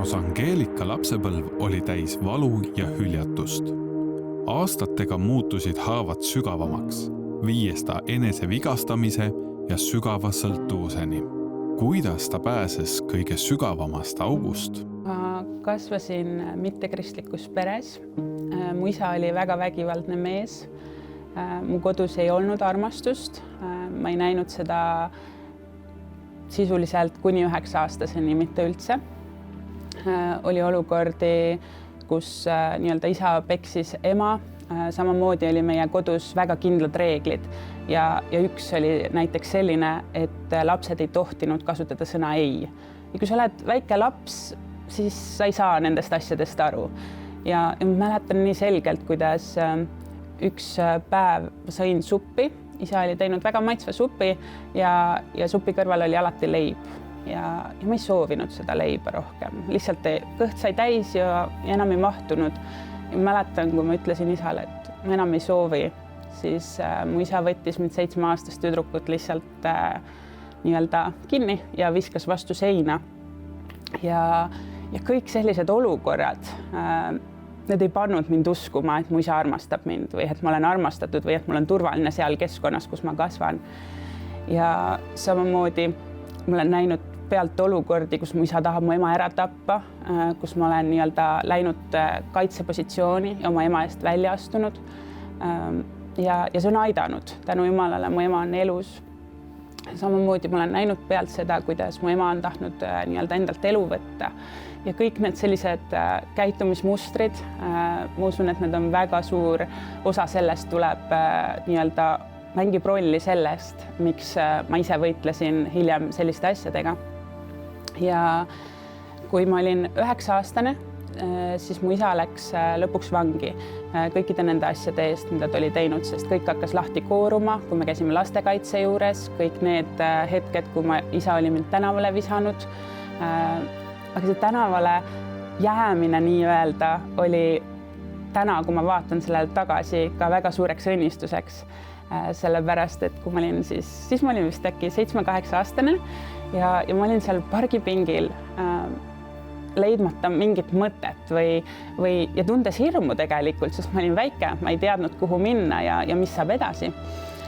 Rosa Angeelika lapsepõlv oli täis valu ja hüljatust. Aastatega muutusid haavad sügavamaks, viies ta enese vigastamise ja sügava sõltuvuseni. Kuidas ta pääses kõige sügavamast august? Ma kasvasin mittekristlikus peres. Mu isa oli väga vägivaldne mees. Mu kodus ei olnud armastust. Ma ei näinud seda sisuliselt kuni 9-aastaseni, mitte üldse. Oli olukordi, kus nii-öelda isa peksis ema. Samamoodi oli meie kodus väga kindlad reeglid ja üks oli näiteks selline, et lapsed ei tohtinud kasutada sõna ei. Ja kui sa oled väike laps, siis sa ei saa nendest asjadest aru. Ja ma mäletan nii selgelt, kuidas üks päev sõin suppi. Isa oli teinud väga maitsva supi ja supi kõrval oli alati leib. Ja ma ei soovinud seda leiba rohkem. Lihtsalt kõht sai täis ja enam ei mahtunud. Ja mäletan, kui ma ütlesin isale, et ma enam ei soovi, siis mu isa võttis mind 7-aastast tüdrukut lihtsalt nii-öelda kinni ja viskas vastu seina. Ja kõik sellised olukorrad, need ei pannud mind uskuma, et mu isa armastab mind või et ma olen armastatud või et mul on turvaline seal keskkonnas, kus ma kasvan. Ja samamoodi ma olen näinud pealt olukordi, kus mu isa tahab mu ema ära tappa, kus ma olen nii-öelda läinud kaitsepositsiooni ja oma ema eest välja astunud. Ja see on aidanud. Tänu Jumalale mu ema on elus. Samamoodi ma olen näinud pealt seda, kuidas mu ema on tahtnud nii-öelda endalt elu võtta. Ja kõik need sellised käitumismustrid, ma usun, et need on väga suur osa sellest tuleb nii-öelda mängib rolli sellest, miks ma ise võitlesin hiljem selliste asjadega. Ja kui ma olin 9-aastane, siis mu isa läks lõpuks vangi kõikide nende asjade eest, mida ta oli teinud, sest kõik hakkas lahti kooruma, kui me käisime lastekaitse juures, kõik need hetked, kui isa oli mind tänavale visanud. Aga see tänavale jäämine nii-öelda oli täna, kui ma vaatan sellele tagasi, ka väga suureks õnnistuseks. Sellepärast, et kui ma olin siis ma olin vist äkki 7-8-aastane ja ma olin seal pargipingil leidmata mingit mõtet ja tundes hirmu tegelikult, sest ma olin väike, ma ei teadnud, kuhu minna ja mis saab edasi.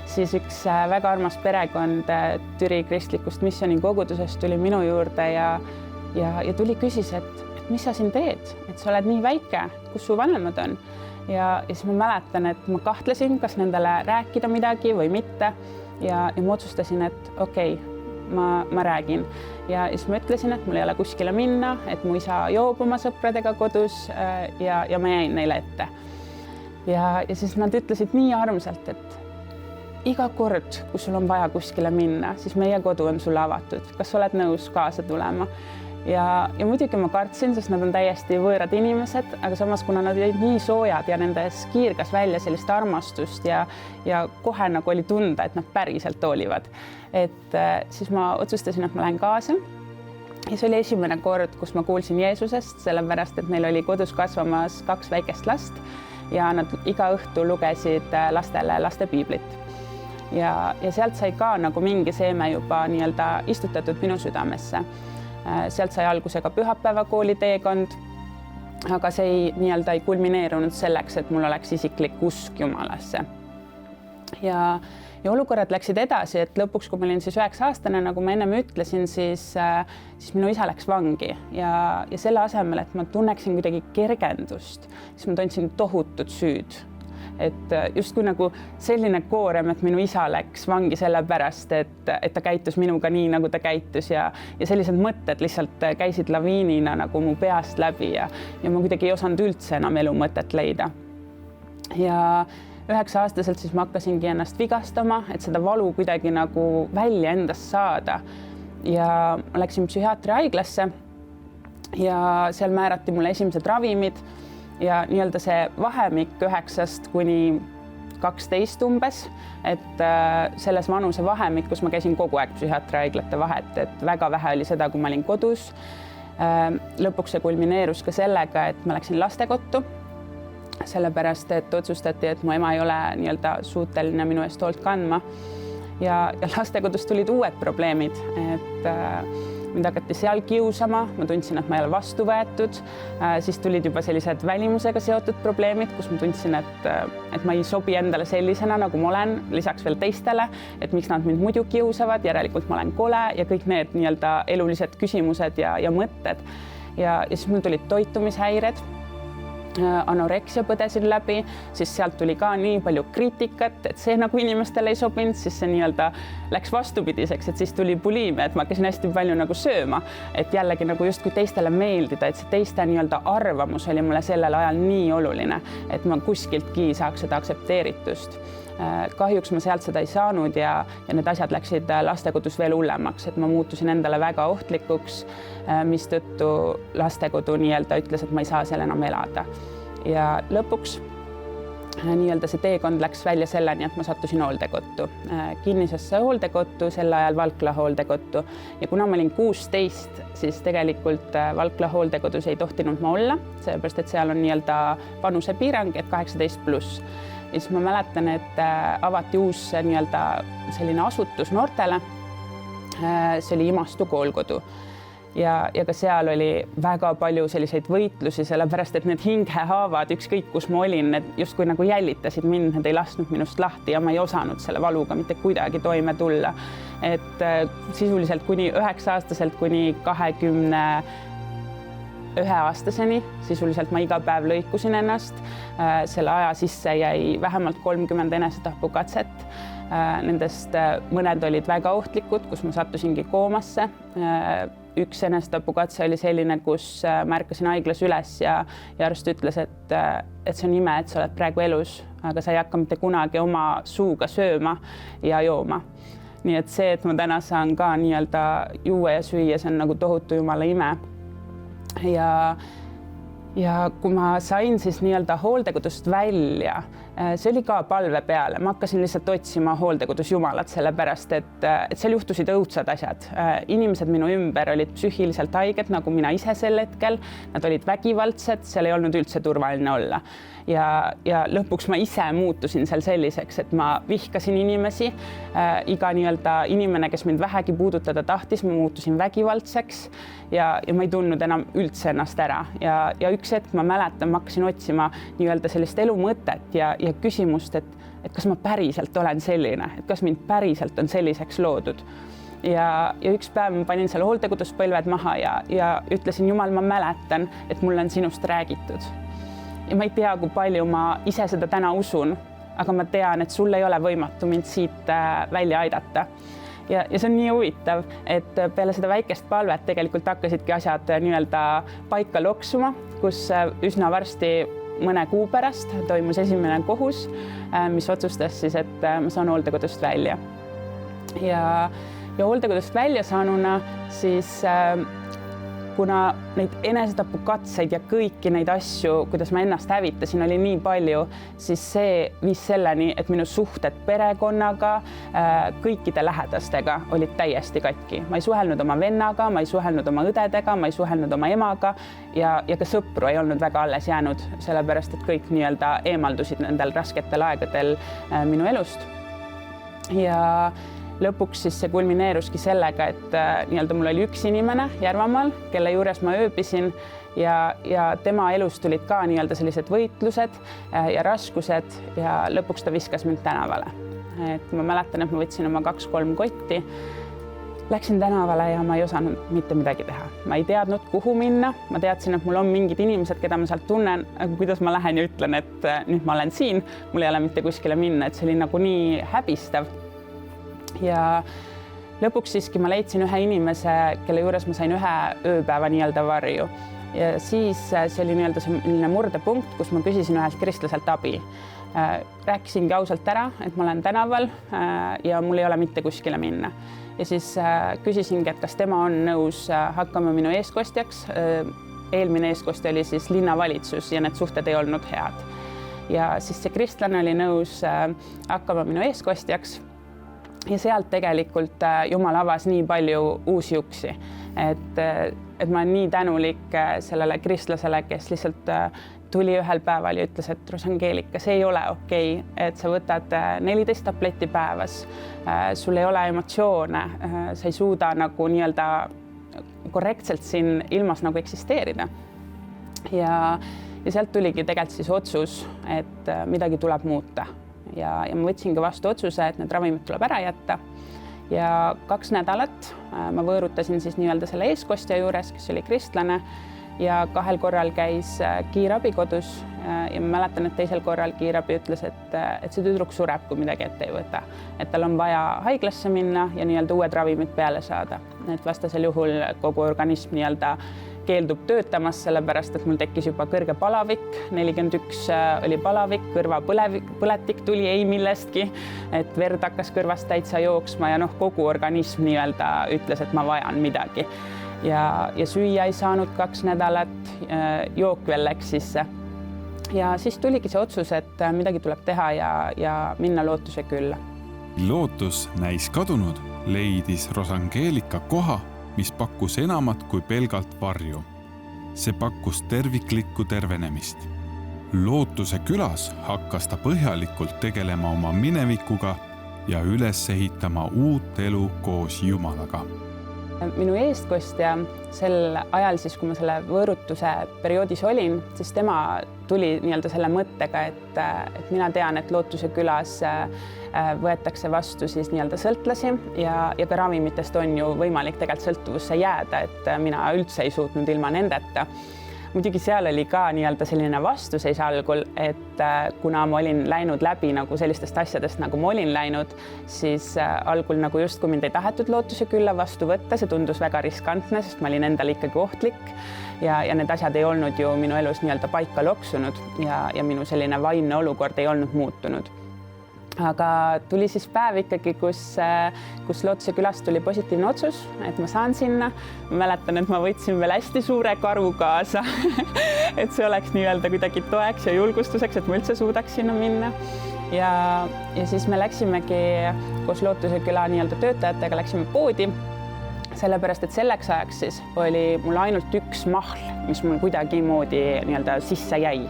Siis üks väga armas perekond Türi kristlikust missiooni kogudusest tuli minu juurde ja tuli küsis, et mis sa siin teed, et sa oled nii väike, kus su vanemad on. Ja siis ma mäletan, et ma kahtlesin, kas nendele rääkida midagi või mitte ja ma otsustasin, et okei, ma räägin. Ja siis ma ütlesin, et mul ei ole kuskile minna, et mu isa joob oma sõpradega kodus ja ma jäin neile ette. Ja siis nad ütlesid nii armsalt, et iga kord, kui sul on vaja kuskile minna, siis meie kodu on sulle avatud. Kas oled nõus kaasa tulema? Ja muidugi ma kartsin, sest nad on täiesti võõrad inimesed, aga samas, kuna nad olid nii soojad ja nendes kiirgas välja sellist armastust ja kohe nagu oli tunda, et nad päriselt hoolivad. Et siis ma otsustasin, et ma lähen kaasa. Ja see oli esimene kord, kus ma kuulsin Jeesusest, sellepärast, et neil oli kodus kasvamas 2 väikest last ja nad iga õhtu lugesid lastele lastepiiblit. Ja sealt sai ka nagu mingi seeme juba nii-öelda istutatud minu südamesse. Sealt sai alguse ka pühapäevakooli teekond, aga see ei kulmineerunud selleks, et mul oleks isiklik usk Jumalasse. Ja olukorrad läksid edasi, et lõpuks, kui ma olin 9-aastane, nagu ma ennem ütlesin, siis minu isa läks vangi ja selle asemel, et ma tunneksin kuidagi kergendust, siis ma tundsin tohutut süüd. Et justkui nagu selline koorem, et minu isa läks vangi sellepärast, et ta käitus minuga nii, nagu ta käitus ja sellised mõtted lihtsalt käisid laviinina nagu mu peast läbi ja ma kuidagi ei osanud üldse enam elu mõtet leida. Ja 9-aastaselt siis ma hakkasingi ennast vigastama, et seda valu kuidagi nagu välja endast saada. Ja ma läksin psühhiaatri haiglasse ja seal määrati mulle esimesed ravimid. Ja nii-öelda see vahemik 9 kuni 12 umbes, et selles vanuse vahemikus ma käisin kogu aeg psühhiaatriahaiglate vahet, et väga vähe oli seda, kui ma olin kodus. Lõpuks see kulmineerus ka sellega, et ma läksin lastekottu, sellepärast, et otsustati, et mu ema ei ole nii-öelda suuteline minu eest hoolt kandma. Ja lastekodust tulid uued probleemid, et mind hakati seal kiusama, ma tundsin, et ma ei ole vastu võetud. Siis tulid juba sellised välimusega seotud probleemid, kus ma tundsin, et ma ei sobi endale sellisena, nagu ma olen, lisaks veel teistele, et miks nad mind muidu kiusavad, järelikult ma olen kole ja kõik need nii-öelda elulised küsimused ja mõtted. Ja siis mul tulid toitumishäired. Anoreksia põdesin läbi, siis sealt tuli ka nii palju kriitikat, et see nagu inimestele ei sobinud, siis see nii-öelda läks vastupidiseks, et siis tuli bulimia, et ma hakkasin hästi palju nagu sööma, et jällegi nagu justkui teistele meeldida, et see teiste nii-öelda arvamus oli mulle sellel ajal nii oluline, et ma kuskiltki saaks seda aktsepteeritust. Kahjuks ma sealt seda ei saanud ja need asjad läksid lastekodus veel hullemaks, et ma muutusin endale väga ohtlikuks, mistõttu lastekodu nii-öelda ütles, et ma ei saa seal enam elada. Ja lõpuks nii-öelda see teekond läks välja selleni, et ma sattusin hooldekotu, kinnisesse hooldekotu, sel ajal Valkla hooldekotu. Ja kuna ma olin 16, siis tegelikult Valkla hooldekodus ei tohtinud ma olla, sellepärast et seal on nii-öelda vanusepiirang, et 18+. Ja siis ma mäletan, et avati uus nii-öelda selline asutus noortele. See oli Imastu koolkodu. Ja ka seal oli väga palju selliseid võitlusi, sellepärast et need hingehaavad, ükskõik kus ma olin, need justkui nagu jälitasid mind, need ei lasknud minust lahti ja ma ei osanud selle valuga mitte kuidagi toime tulla. Et sisuliselt kuni 9-aastaselt kuni 21-aastaseni, sisuliselt ma iga päev lõikusin ennast. Selle aja sisse jäi vähemalt 30 enesetapukatset. Nendest mõned olid väga ohtlikud, kus ma sattusingi koomasse. Üks enesetapukatse oli selline, kus märkasin haiglas üles ja arst ütles, et see on ime, et sa oled praegu elus, aga sa ei hakka mitte kunagi oma suuga sööma ja jooma. Nii et see, et ma täna saan ka nii-öelda juua ja süüa, see on nagu tohutu jumala ime. Ja kui ma sain siis nii-öelda hooldekodust välja, see oli ka palve peale. Ma hakkasin lihtsalt otsima hooldekodus jumalat, sellepärast, et seal juhtusid õudsad asjad. Inimesed minu ümber olid psüühiliselt haiged, nagu mina ise sel hetkel. Nad olid vägivaldsed, seal ei olnud üldse turvaline olla. Ja lõpuks ma ise muutusin seal selliseks, et ma vihkasin inimesi. Iga nii-öelda inimene, kes mind vähegi puudutada tahtis, ma muutusin vägivaldseks ja ma ei tundnud enam üldse ennast ära. Ja üks hetk ma mäletan, ma hakkasin otsima nii-öelda sellist elu mõtet ja küsimust, et kas ma päriselt olen selline, et kas mind päriselt on selliseks loodud. Ja üks päev ma panin seal hooldekodus põlved maha ja ütlesin, Jumal, ma mäletan, et mulle on sinust räägitud. Ja ma ei tea, kui palju ma ise seda täna usun, aga ma tean, et sul ei ole võimatu mind siit välja aidata. Ja see on nii huvitav, et peale seda väikest palvet tegelikult hakkasidki asjad nii-öelda paika loksuma, kus üsna varsti mõne kuu pärast toimus esimene kohus, mis otsustas siis, et ma saan hooldekodust välja. Ja hooldekodust välja saanuna siis kuna neid enesetapukatseid ja kõiki neid asju, kuidas ma ennast hävitasin, oli nii palju, siis see viis selleni, et minu suhted perekonnaga, kõikide lähedastega olid täiesti katki. Ma ei suhelnud oma vennaga, ma ei suhelnud oma õdedega, ma ei suhelnud oma emaga ja ka sõpru ei olnud väga alles jäänud, sellepärast, et kõik nii-öelda eemaldusid nendel rasketel aegadel minu elust. Ja lõpuks siis see kulmineeruski sellega, et nii-öelda mul oli üks inimene Järvamaal, kelle juures ma ööbisin ja tema elus tulid ka nii-öelda sellised võitlused ja raskused ja lõpuks ta viskas mind tänavale. Et ma mäletan, et ma võtsin oma 2-3 kotti, läksin tänavale ja ma ei osanud mitte midagi teha. Ma ei teadnud, kuhu minna. Ma teadsin, et mul on mingid inimesed, keda ma sealt tunnen, aga kuidas ma lähen ja ütlen, et nüüd ma olen siin, mul ei ole mitte kuskile minna, et see oli nagu nii häbistav. Ja lõpuks siiski ma leidsin ühe inimese, kelle juures ma sain ühe ööpäeva nii-öelda varju. Ja siis see oli nii-öelda selline murdepunkt, kus ma küsisin ühelt kristlaselt abi. Rääkisingi ausalt ära, et ma olen tänaval ja mul ei ole mitte kuskile minna. Ja siis küsisingi, et kas tema on nõus hakkama minu eeskostjaks. Eelmine eeskostja oli siis linnavalitsus ja need suhted ei olnud head. Ja siis see kristlane oli nõus hakkama minu eeskostjaks. Ja sealt tegelikult Jumal avas nii palju uusi uksi, et ma olen nii tänulik sellele kristlasele, kes lihtsalt tuli ühel päeval ja ütles, et Rosangeelika, see ei ole okei, et sa võtad 14 tableti päevas, sul ei ole emotsioone, sa ei suuda nagu nii-öelda korrektselt siin ilmas nagu eksisteerida. Ja sealt tuligi tegelikult siis otsus, et midagi tuleb muuta ja ma võtsingi vastu otsuse, et need ravimid tuleb ära jätta. Ja 2 nädalat ma võõrutasin siis nii-öelda selle eeskostja juures, kes oli kristlane, ja 2 korral käis kiirabi kodus ja ma mäletan, et teisel korral kiirabi ütles, et see tüdruk sureb, kui midagi ette ei võta, et tal on vaja haiglasse minna ja nii-öelda uued ravimid peale saada, et vastasel juhul kogu organism nii-öelda keeldub töötamas, sellepärast, et mul tekkis juba kõrge palavik, 41 oli palavik, kõrvapõletik tuli ei millestki, et verd hakkas kõrvast täitsa jooksma ja kogu organism nii-öelda ütles, et ma vajan midagi. Ja süüa ei saanud 2 nädalat, jook veel läks sisse. Ja siis tuligi see otsus, et midagi tuleb teha ja minna Lootuse külla. Lootus näis kadunud, leidis Rosangeelika koha, mis pakkus enamat kui pelgalt varju. See pakkus terviklikku tervenemist. Lootuse külas hakkas ta põhjalikult tegelema oma minevikuga ja üles ehitama uut elu koos Jumalaga. Minu eestkostja sel ajal, siis kui ma selle võõrutuse perioodis olin, siis tema tuli nii-öelda selle mõttega, et mina tean, et Lootuse külas võetakse vastu siis nii-öelda sõltlasi ja ka ravimitest on ju võimalik tegelikult sõltuvusse jääda, et mina üldse ei suutnud ilma nendeta. Muidugi seal oli ka nii-öelda selline vastuseis algul, et kuna ma olin läinud läbi nagu sellistest asjadest, nagu ma olin läinud, siis algul nagu just kui mind ei tahetud Lootuse külla vastu võtta, see tundus väga riskantne, sest ma olin endale ikkagi ohtlik ja need asjad ei olnud ju minu elus nii-öelda paika loksunud ja minu selline vaimne olukord ei olnud muutunud. Aga tuli siis päev ikkagi, kus Lootuse külast tuli positiivne otsus, et ma saan sinna. Ma mäletan, et ma võtsin veel hästi suure karu kaasa, et see oleks nii-öelda kuidagi toeks ja julgustuseks, et ma üldse suudaks sinna minna. Ja siis me läksimegi koos Lootuse küla nii-öelda töötajatega, läksime poodi, sellepärast, et selleks ajaks siis oli mul ainult üks mahl, mis mul kuidagi moodi nii-öelda sisse jäi.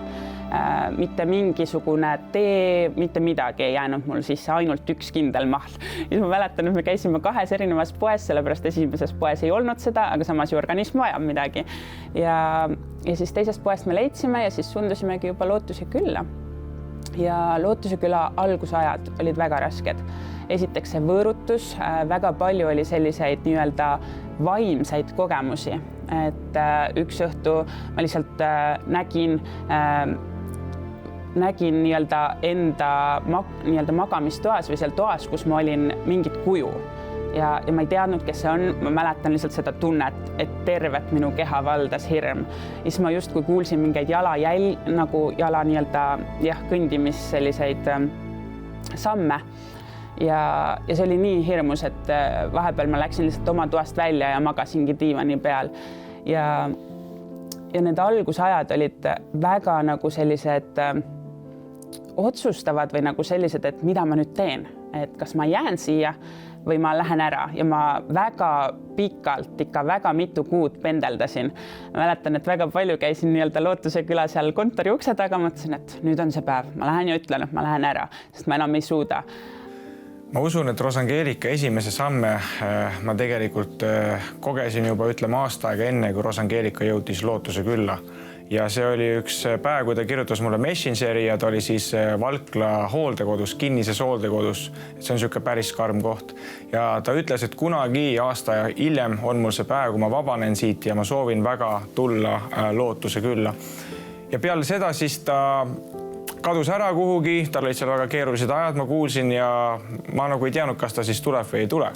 Mitte mingisugune tee, mitte midagi ei jäänud mul sisse, ainult üks kindel mahl. Ja ma mäletan, et me käisime 2 erinevas poes, sellepärast esimeses poes ei olnud seda, aga samas ju organism vajab midagi. Ja siis teisest poest me leidsime ja siis sundusimegi juba Lootuse külla. Ja Lootuse küla algusajad olid väga rasked. Esiteks see võõrutus, väga palju oli selliseid nii-öelda vaimseid kogemusi, et üks õhtu ma lihtsalt nägin nii-öelda enda nii-öelda magamistoas või seal toas, kus ma olin mingit kuju ja ma ei teadnud, kes see on. Ma mäletan lihtsalt seda tunnet, et tervet minu keha valdas hirm. Ja siis ma justkui kuulsin mingeid nagu jala nii-öelda kõndimis selliseid samme ja see oli nii hirmus, et vahepeal ma läksin lihtsalt oma toast välja ja magasingi diivani peal ja need algusajad olid väga nagu sellised otsustavad või nagu sellised, et mida ma nüüd teen, et kas ma jään siia või ma lähen ära ja ma väga pikalt, ikka väga mitu kuud pendeldasin. Ma mäletan, et väga palju käisin nii-öelda Lootuse küla seal kontori ukse taga, mõtlesin, et nüüd on see päev, ma lähen ja ütlen, et ma lähen ära, sest ma enam ei suuda. Ma usun, et Rosangeelika esimese samme ma tegelikult kogesin juba aasta aega enne, kui Rosangeelika jõudis Lootuse külla. Ja see oli üks päev, kui ta kirjutas mulle Messengeri ja ta oli siis Valkla hooldekodus, kinnises hooldekodus. See on niisugune päris karm koht. Ja ta ütles, et kunagi aasta hiljem on mul see päev, kui ma vabanen siit ja ma soovin väga tulla Lootuse külla. Ja peale seda siis ta kadus ära kuhugi, tal olid seal väga keerulised ajad, ma kuulsin ja ma nagu ei teadnud, kas ta siis tuleb või ei tule.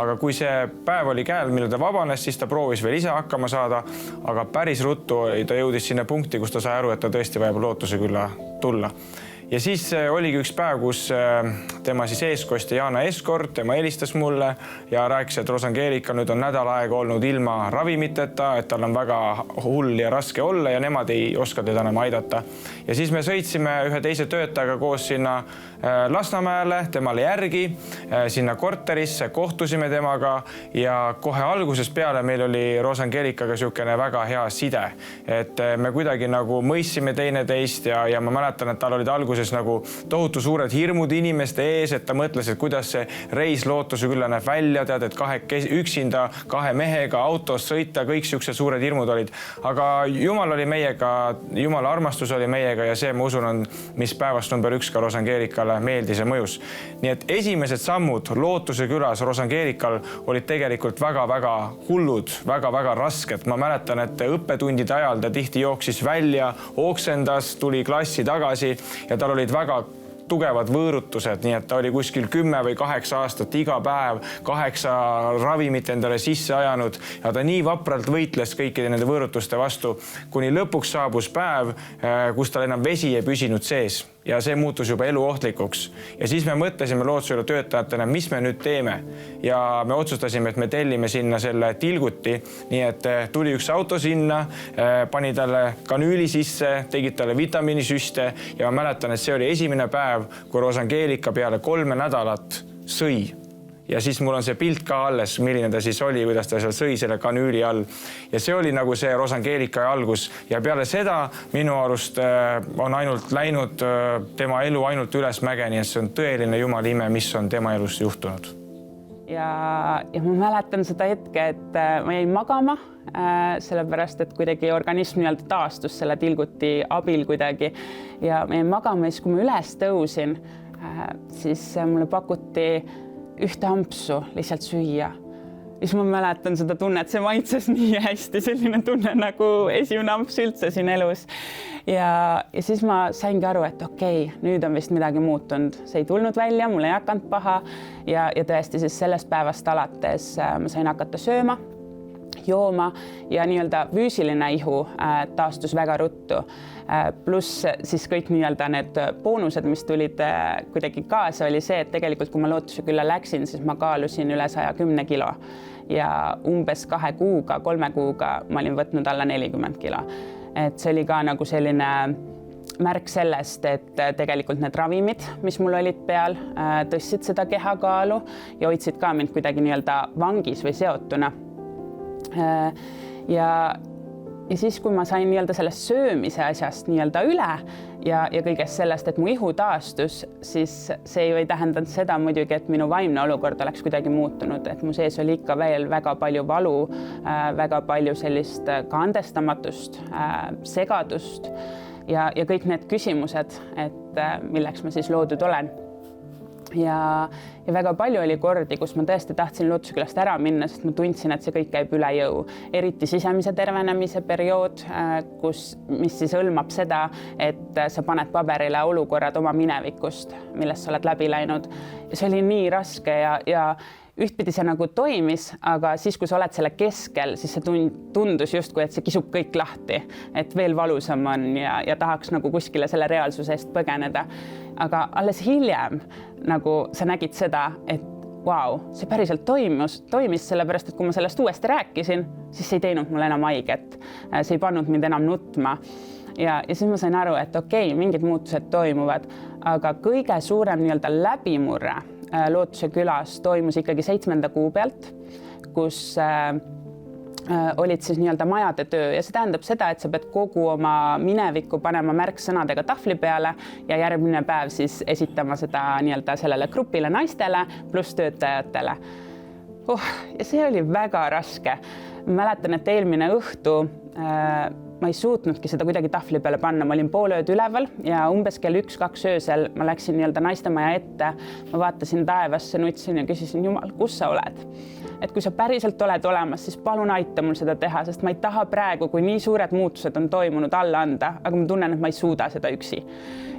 Aga kui see päev oli käel, mille ta vabanes, siis ta proovis veel ise hakkama saada, aga päris ruttu ta jõudis sinna punkti, kus ta sai aru, et ta tõesti vajab Lootuse külla tulla. Ja siis oligi üks päev, kus tema siis eeskostja Jaana Eskord, tema helistas mulle ja rääkis, et Rosangeelika nüüd on nädal aega olnud ilma ravimiteta, et tal on väga hull ja raske olla ja nemad ei oska teda enam aidata. Ja siis me sõitsime ühe teise töötajaga koos sinna Lasnamäele, temale järgi, sinna korterisse, kohtusime temaga ja kohe algusest peale meil oli Rosangeelikaga niisugune väga hea side. Et me kuidagi nagu mõistsime teineteist ja ma mäletan, et tal olid alguses alguses nagu tohutu suured hirmud inimeste ees, et ta mõtles, et kuidas see reis Lootuse külla näeb välja, tead, et üksinda 2 mehega autos sõita, kõik siuksed suured hirmud olid. Aga Jumal oli meiega, Jumala armastus oli meiega ja see, ma usun, on, mis päevast number 1 ka Rosangeerikale meeldis ja mõjus. Nii et esimesed sammud Lootuse külas Rosangeerikal olid tegelikult väga-väga hullud, väga-väga rasked. Ma mäletan, et õppetundide ajal ta tihti jooksis välja, oksendas, tuli klassi tagasi ja tal olid väga tugevad võõrutused, nii et ta oli kuskil 10 või 8 aastat iga päev 8 ravimit endale sisse ajanud ja ta nii vapralt võitles kõikide nende võõrutuste vastu, kuni lõpuks saabus päev, kus tal enam vesi ei püsinud sees ja see muutus juba eluohtlikuks. Ja siis me mõtlesime Lootuse töötajatena, mis me nüüd teeme ja me otsustasime, et me tellime sinna selle tilguti, nii et tuli üks auto sinna, pani talle kanüüli sisse, tegid talle vitamiinisüste ja ma mäletan, et see oli esimene päev, kui Rosangeerika peale 3 nädalat sõi. Ja siis mul on see pilt ka alles, milline ta siis oli, kuidas ta seal sõi selle kanüüli all. Ja see oli nagu see Rosangeerika algus. Ja peale seda minu arust on ainult läinud tema elu ainult üles mägeni, et see on tõeline Jumala ime, mis on tema elus juhtunud. Ja ma mäletan seda hetke, et ma jäin magama, sellepärast, et kuidagi organism nii-öelda taastus selle tilguti abil kuidagi. Ja ma jäin magama, siis kui ma üles tõusin, siis mulle pakuti ühte ampsu lihtsalt süüa. Siis ma mäletan seda tunnet, see maitses nii hästi, selline tunne nagu esimene amps üldse siin elus. Ja siis ma saingi aru, et okei, nüüd on vist midagi muutunud. See ei tulnud välja, mul ei hakanud paha ja tõesti siis sellest päevast alates ma sain hakata sööma, jooma ja nii-öelda füüsiline ihu taastus väga ruttu. Pluss siis kõik nii-öelda need boonused, mis tulid kuidagi kaasa, oli see, et tegelikult kui ma Lootuse külla läksin, siis ma kaalusin üle 110 kilo ja umbes 2 kuuga, 3 kuuga ma olin võtnud alla 40 kilo. Et see oli ka nagu selline märk sellest, et tegelikult need ravimid, mis mul olid peal, tõstsid seda kehakaalu ja hoidsid ka mind kuidagi nii-öelda vangis või seotuna. Ja siis, kui ma sain nii-öelda sellest söömise asjast nii-öelda üle ja kõigest sellest, et mu ihu taastus, siis see ju ei tähendanud seda muidugi, et minu vaimne olukord oleks kuidagi muutunud, et mu sees oli ikka veel väga palju valu, väga palju sellist ka andestamatust, segadust ja kõik need küsimused, et milleks ma siis loodud olen. Ja väga palju oli kordi, kus ma tõesti tahtsin Lootuse külast ära minna, sest ma tundsin, et see kõik käib üle jõu. Eriti sisemise tervenemise periood, mis siis hõlmab seda, et sa paned paberile olukorrad oma minevikust, millest sa oled läbi läinud. Ja see oli nii raske ja ühtpidi see nagu toimis, aga siis, kui sa oled selle keskel, siis see tundus justkui, et see kisub kõik lahti, et veel valusam on ja tahaks nagu kuskile selle reaalsuse eest põgeneda. Aga alles hiljem nagu sa nägid seda, et vau, see päriselt toimis sellepärast, et kui ma sellest uuesti rääkisin, siis see ei teinud mulle enam haiget. See ei pannud mind enam nutma. Ja siis ma sain aru, et okei, mingid muutused toimuvad, aga kõige suurem nii-öelda läbimurre Lootuse külas toimus ikkagi 7. kuu pealt, kus olid siis nii-öelda majade töö ja see tähendab seda, et sa pead kogu oma minevikku panema märksõnadega tahvli peale ja järgmine päev siis esitama seda nii-öelda sellele grupile naistele pluss töötajatele. Ja see oli väga raske. Mäletan, et eelmine õhtu ma ei suutnudki seda kuidagi tahvli peale panna, ma olin pool ööd üleval ja umbes kell 1-2 öösel ma läksin nii-öelda naistemaja ette, ma vaatasin taevasse, nutsin ja küsisin, Jumal, kus sa oled? Et kui sa päriselt oled olemas, siis palun aita mul seda teha, sest ma ei taha praegu, kui nii suured muutused on toimunud, alla anda, aga ma tunnen, et ma ei suuda seda üksi.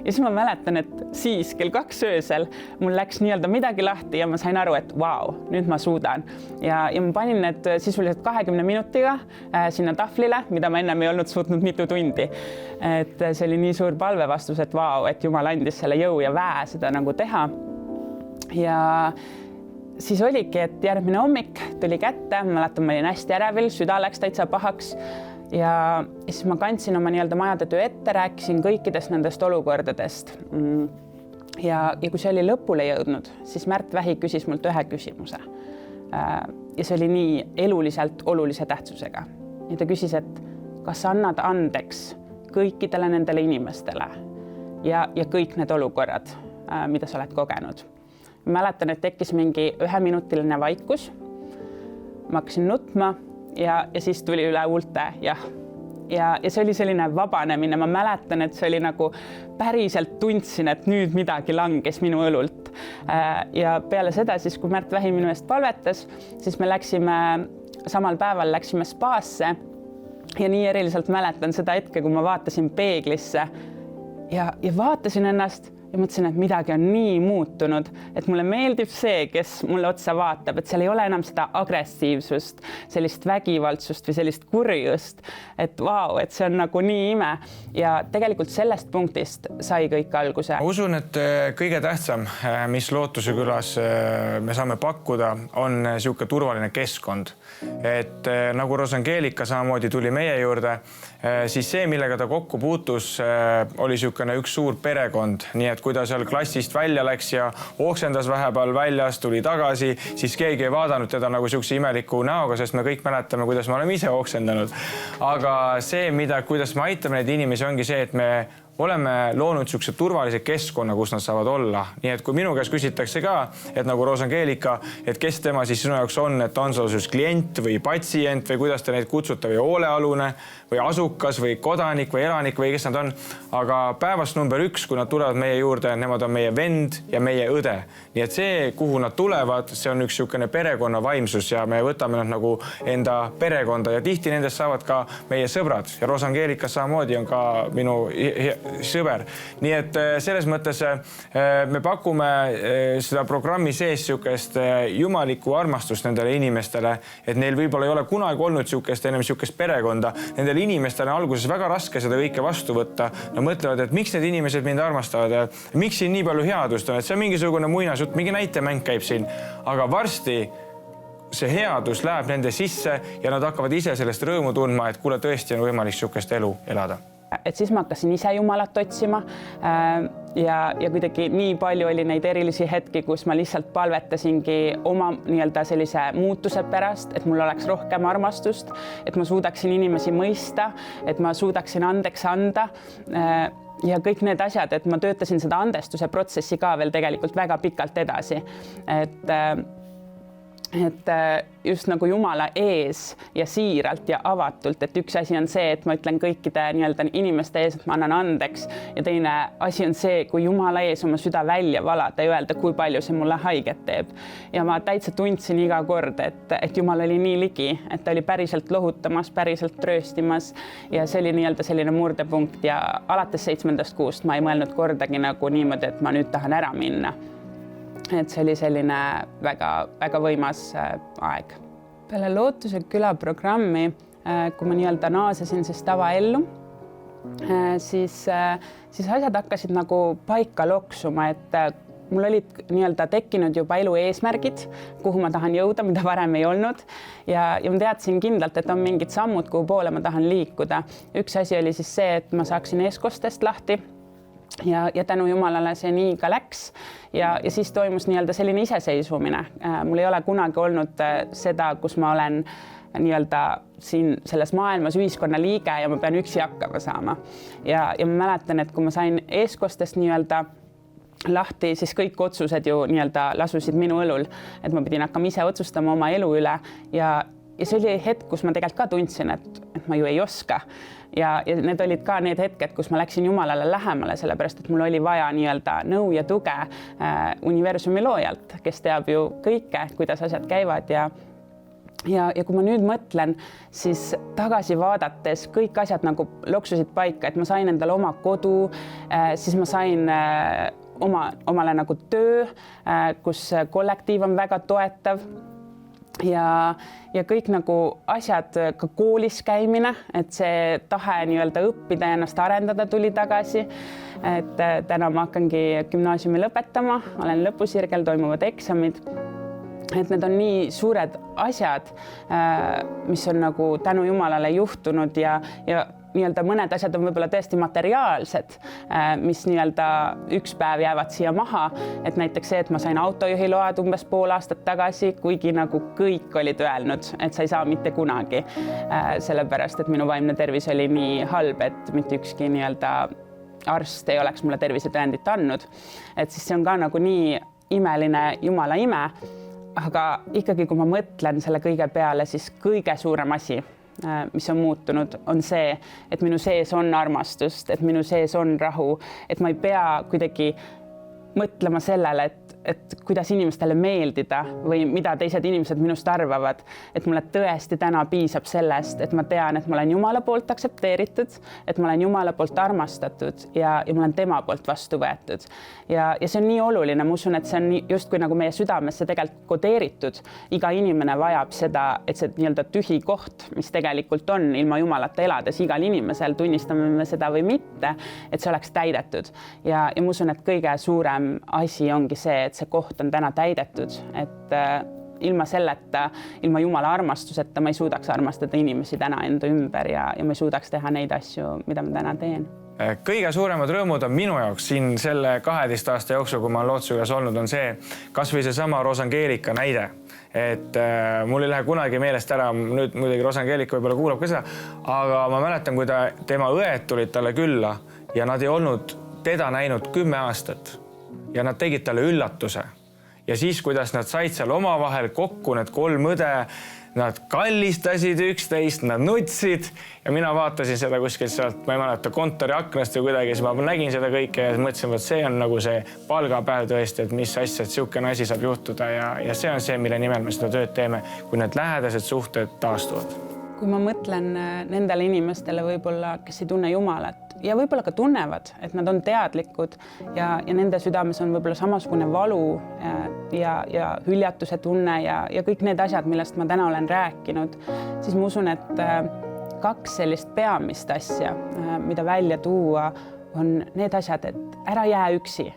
Ja siis ma mäletan, et siis kell 2 öösel mul läks nii-öelda midagi lahti ja ma sain aru, et vau, nüüd ma suudan. Ja ma panin need sisuliselt 20 minutiga sinna tahvlile, mida ma ennem ei olnud suutnud mitu tundi. Et see oli nii suur palve vastus, et vau, et Jumal andis selle jõu ja väe seda nagu teha. Ja siis oligi, et järgmine hommik tuli kätte, mäletan, ma olin hästi ärevil, süda läks täitsa pahaks ja siis ma kandsin oma nii-öelda majade töö ette, rääkisin kõikidest nendest olukordadest. Ja kui see oli lõpule jõudnud, siis Märt Vähi küsis mult ühe küsimuse. Ja see oli nii eluliselt olulise tähtsusega. Ja ta küsis, et kas annad andeks kõikidele nendele inimestele, ja kõik need olukorrad, mida sa oled kogenud. Mäletan, et tekkis mingi 1-minutiline vaikus. Ma hakkasin nutma ja siis tuli üle huulte jah. Ja see oli selline vabanemine. Ma mäletan, et see oli nagu päriselt tundsin, et nüüd midagi langes minu õlult. Ja peale seda siis, kui Märt Vähi minu eest palvetas, siis me samal päeval läksime spaasse ja nii eriliselt mäletan seda hetke, kui ma vaatasin peeglisse ja vaatasin ennast ja mõtlesin, et midagi on nii muutunud, et mulle meeldib see, kes mulle otsa vaatab, et seal ei ole enam seda agressiivsust, sellist vägivaldsust või sellist kurjust, et vau, et see on nagu nii ime ja tegelikult sellest punktist sai kõik alguse. Ma usun, et kõige tähtsam, mis Lootuse külas me saame pakkuda, on sihuke turvaline keskkond. Et nagu Rosangeelika samamoodi tuli meie juurde, siis see, millega ta kokku puutus, oli siukene üks suur perekond, nii et kui ta seal klassist välja läks ja oksendas vahepeal väljas, tuli tagasi, siis keegi ei vaadanud teda nagu siukse imeliku näoga, sest me kõik mäletame, kuidas me oleme ise oksendanud. Aga see, kuidas me aitame neid inimesi, ongi see, et me oleme loonud siukse turvalise keskkonna, kus nad saavad olla. Nii et kui minu käes küsitakse ka, et nagu Rosangeelika, et kes tema siis sinu jaoks on, et on see klient või patsient või kuidas te neid kutsute või hoolealune või asukas või kodanik või elanik või kes nad on. Aga päevast number 1, kui nad tulevad meie juurde, nemad on meie vend ja meie õde. Nii et see, kuhu nad tulevad, see on üks siukene perekonna vaimsus ja me võtame nad nagu enda perekonda ja tihti nendest saavad ka meie sõbrad ja Rosangeelika samamoodi on ka minu sõber. Nii et selles mõttes me pakume seda programmi sees siukest jumalikku armastust nendele inimestele, et neil võib-olla ei ole kunagi olnud ennem siukest perekonda. Nendele inimestele on alguses väga raske seda kõike vastu võtta. Nad mõtlevad, et miks need inimesed mind armastavad, miks siin nii palju headust on, et see on mingisugune muinasjutt, mingi näitemäng käib siin, aga varsti see headus läheb nende sisse ja nad hakkavad ise sellest rõõmu tundma, et kuule, tõesti on võimalik siukest elu elada. Et siis ma hakkasin ise Jumalat otsima ja kuidagi nii palju oli neid erilisi hetki, kus ma lihtsalt palvetasingi oma nii-öelda sellise muutuse pärast, et mul oleks rohkem armastust, et ma suudaksin inimesi mõista, et ma suudaksin andeks anda ja kõik need asjad, et ma töötasin seda andestuse protsessi ka veel tegelikult väga pikalt edasi. Et just nagu Jumala ees ja siiralt ja avatult, et üks asi on see, et ma ütlen kõikide nii-öelda inimeste ees, et ma annan andeks ja teine asi on see, kui Jumala ees oma süda välja valada ja öelda, kui palju see mulle haiget teeb. Ja ma täitsa tundsin iga kord, et Jumal oli nii ligi, et ta oli päriselt lohutamas, päriselt trööstimas ja see oli nii-öelda selline murdepunkt ja alates 7. kuust ma ei mõelnud kordagi nagu niimoodi, et ma nüüd tahan ära minna. Et see oli selline väga võimas aeg. Peale Lootuse küla programmi, kui ma nii-öelda naasesin siis tavaellu, siis asjad hakkasid nagu paika loksuma, et mul olid nii-öelda tekkinud juba elu eesmärgid, kuhu ma tahan jõuda, mida varem ei olnud. Ja ma teadsin kindlalt, et on mingid sammud, kuhu poole ma tahan liikuda. Üks asi oli siis see, et ma saaksin eeskostest lahti. Ja tänu Jumalale see nii ka läks ja siis toimus nii-öelda selline iseseisvumine. Mul ei ole kunagi olnud seda, kus ma olen nii-öelda siin selles maailmas ühiskonna liige ja ma pean üksi hakkama saama. Ja ma mäletan, et kui ma sain eeskostest nii-öelda lahti, siis kõik otsused ju nii-öelda lasusid minu õlul, et ma pidin hakkama ise otsustama oma elu üle ja see oli hetk, kus ma tegelikult ka tundsin, et ma ju ei oska. Ja need olid ka need hetked, kus ma läksin Jumalale lähemale, sellepärast, et mul oli vaja nii-öelda nõu ja tuge universumi loojalt, kes teab ju kõike, kuidas asjad käivad ja kui ma nüüd mõtlen, siis tagasi vaadates kõik asjad nagu loksusid paika, et ma sain endale oma kodu, siis ma sain omale nagu töö, kus kollektiiv on väga toetav. Ja kõik nagu asjad, ka koolis käimine, et see tahe nii-öelda õppida ja ennast arendada tuli tagasi. Et täna ma hakkangi gümnaasiumi lõpetama, olen lõpusirgel, toimuvad eksamid. Et need on nii suured asjad, mis on nagu tänu Jumalale juhtunud ja nii-öelda mõned asjad on võib-olla tõesti materiaalsed, mis nii-öelda üks päev jäävad siia maha. Et näiteks see, et ma sain autojuhiload umbes pool aastat tagasi, kuigi nagu kõik olid öelnud, et sa ei saa mitte kunagi. Sellepärast, et minu vaimne tervis oli nii halb, et mitte ükski nii-öelda arst ei oleks mulle tervisetõendit andnud. Et siis see on ka nagu nii imeline jumala ime. Aga ikkagi, kui ma mõtlen selle kõige peale, siis kõige suurem asi, mis on muutunud, on see, et minu sees on armastust, et minu sees on rahu, et ma ei pea kuidagi mõtlema sellele, et kuidas inimestele meeldida või mida teised inimesed minust arvavad, et mulle tõesti täna piisab sellest, et ma tean, et ma olen Jumala poolt aktsepteeritud, et ma olen Jumala poolt armastatud ja ma olen tema poolt vastu võetud. Ja see on nii oluline, ma usun, et see on just kui nagu meie südamesse tegelikult kodeeritud. Iga inimene vajab seda, et see nii-öelda tühi koht, mis tegelikult on ilma Jumalata elades igal inimesel, tunnistame me seda või mitte, et see oleks täidetud. Ja ma usun, et kõige suurem asi ongi see, et see koht on täna täidetud, et ilma selleta, ilma Jumala armastuseta ma ei suudaks armastada inimesi täna enda ümber ja ma ei suudaks teha neid asju, mida ma täna teen. Kõige suuremad rõõmud on minu jaoks siin selle 12 aasta jooksul, kui ma olen lootuse juures olnud, on see kas või seesama Rosangeelika näide. Et mul ei lähe kunagi meelest ära, nüüd muidugi Rosangeelika võib-olla kuulab ka seda, aga ma mäletan, kui tema õed tulid talle külla ja nad ei olnud teda näinud 10 aastat. Ja nad tegid talle üllatuse. Ja siis, kuidas nad said seal omavahel kokku, need 3 õde, nad kallistasid üksteist, nad nutsid ja mina vaatasin seda kuskilt sealt, ma ei mäleta, kontori aknast või kuidagi, siis ma nägin seda kõike ja mõtlesin, et see on nagu see palgapäev tõesti, et mis asja, et siukene asi saab juhtuda ja see on see, mille nimel me seda tööd teeme, kui need lähedased suhted taastuvad. Kui ma mõtlen nendele inimestele võib-olla, kes ei tunne Jumalat ja võib-olla ka tunnevad, et nad on teadlikud ja nende südames on võib-olla samasugune valu ja hüljatuse tunne ja kõik need asjad, millest ma täna olen rääkinud, siis ma usun, et 2 sellist peamist asja, mida välja tuua, on need asjad, et ära jää üksi.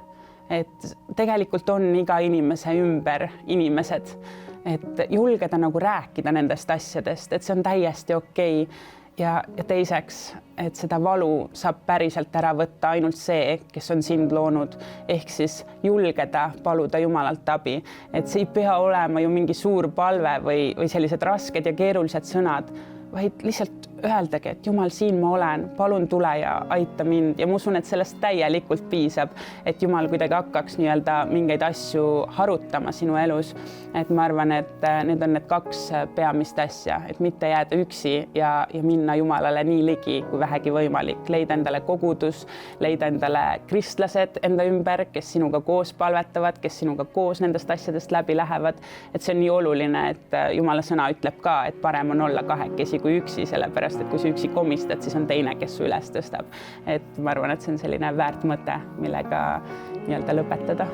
Et tegelikult on iga inimese ümber inimesed, et julgeda nagu rääkida nendest asjadest, et see on täiesti okei. Ja teiseks, et seda valu saab päriselt ära võtta ainult see, kes on sind loonud, ehk siis julgeda paluda Jumalalt abi. Et see ei pea olema ju mingi suur palve või sellised rasked ja keerulised sõnad, vaid lihtsalt öeldagi, et Jumal, siin ma olen, palun tule ja aita mind ja ma usun, et sellest täielikult piisab, et Jumal kuidagi hakkaks nii-öelda mingeid asju harutama sinu elus. Et ma arvan, et need on need 2 peamist asja, et mitte jääda üksi ja minna Jumalale nii ligi kui vähegi võimalik. Leida endale kogudus, leida endale kristlased enda ümber, kes sinuga koos palvetavad, kes sinuga koos nendest asjadest läbi lähevad. Et see on nii oluline, et Jumala sõna ütleb ka, et parem on olla 2 kui üksi, sellepärast et kui sa üksi komistad, siis on teine, kes su üles tõstab. Et ma arvan, et see on selline väärt mõte, millega nii-öelda lõpetada.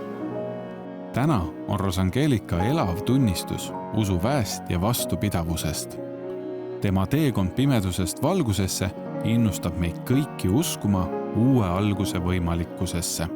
Täna on Rosangeelika elav tunnistus usuväest ja vastupidavusest. Tema teekond pimedusest valgusesse innustab meid kõiki uskuma uue alguse võimalikkusesse.